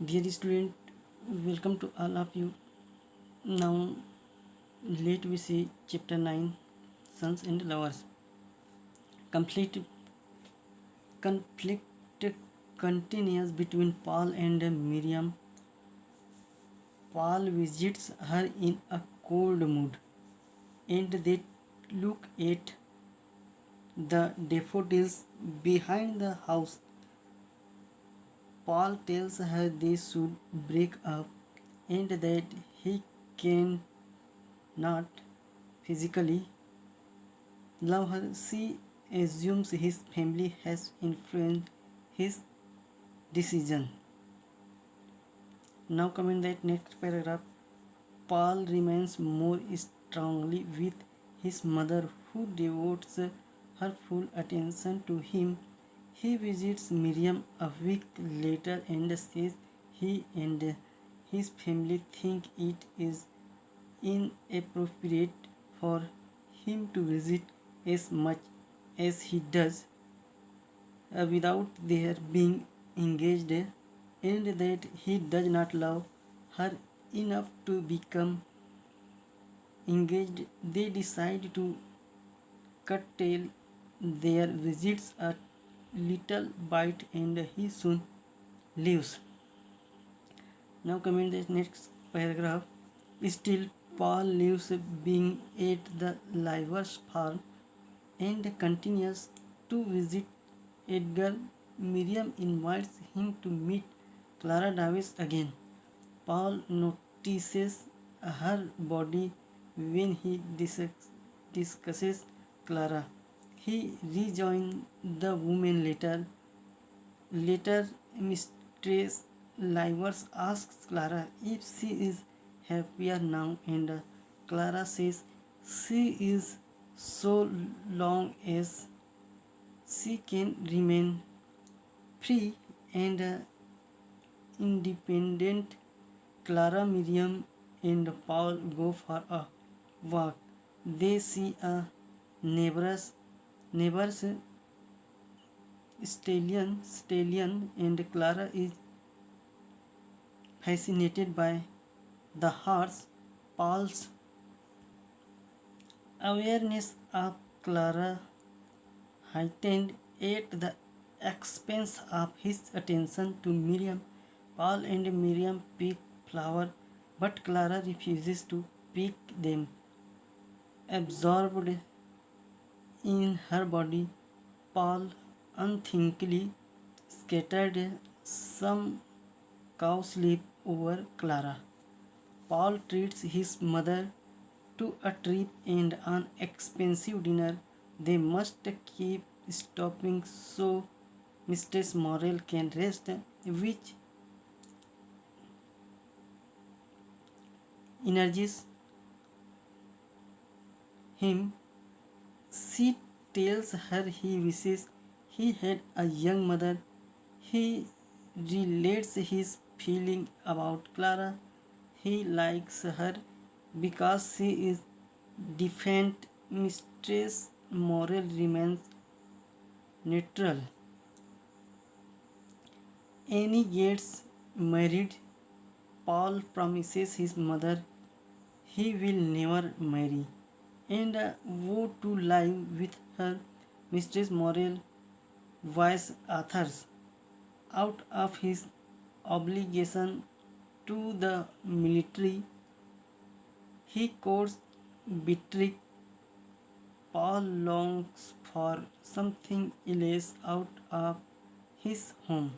Dear student, welcome to all of you. Now, let we see chapter 9 Sons and Lovers. Complete conflict continues between Paul and Miriam. Paul visits her in a cold mood and they look at the daffodils behind the house. Paul tells her they should break up and that he can not physically love her. She assumes his family has influenced his decision. Now, coming that next paragraph, Paul remains more strongly with his mother, who devotes her full attention to him. He visits Miriam a week later and says he and his family think it is inappropriate for him to visit as much as he does without their being engaged, and that he does not love her enough to become engaged. They decide to curtail their visits a little bit and he soon leaves. Now coming to the next paragraph. Still, Paul lives being at the Livers farm and continues to visit Edgar. Miriam invites him to meet Clara Davis again. Paul notices her body when he discusses Clara. He rejoins the woman later. Later, Mistress Livers asks Clara if she is happier now, and Clara says she is so long as she can remain free and independent. Clara, Miriam, and Paul go for a walk. They see a neighbor's stallion, and Clara is fascinated by the horse. Paul's awareness of Clara heightened at the expense of his attention to Miriam. Paul and Miriam pick flowers, but Clara refuses to pick them. Absorbed in her body, Paul unthinkingly scattered some cowslip over Clara. Paul treats his mother to a trip and an expensive dinner. They must keep stopping so Mistress Morel can rest, which energizes him. She tells her he wishes he had a young mother. He relates his feeling about Clara. He likes her because she is different. Mistress Morel remains neutral. Annie gets married. Paul promises his mother he will never marry and vow to live with her. Mistress Morel vice authors out of his obligation to the military. He courts Beatrix. Paul longs for something else out of his home,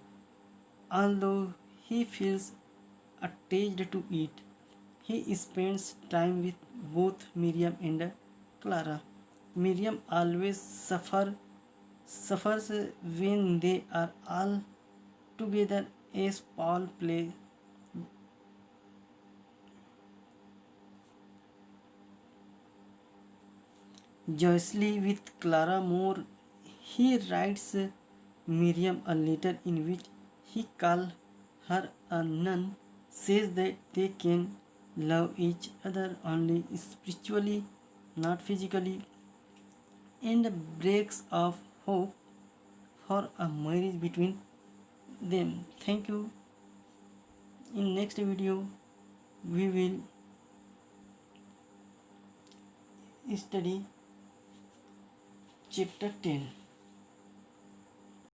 although he feels attached to it. He spends time with both Miriam and Clara. Miriam always suffers when they are all together as Paul plays joyously with Clara more. He writes Miriam a letter in which he calls her a nun, says that they can love each other only spiritually, not physically, and breaks off hope for a marriage between them. Thank you. In next video, we will study chapter 10.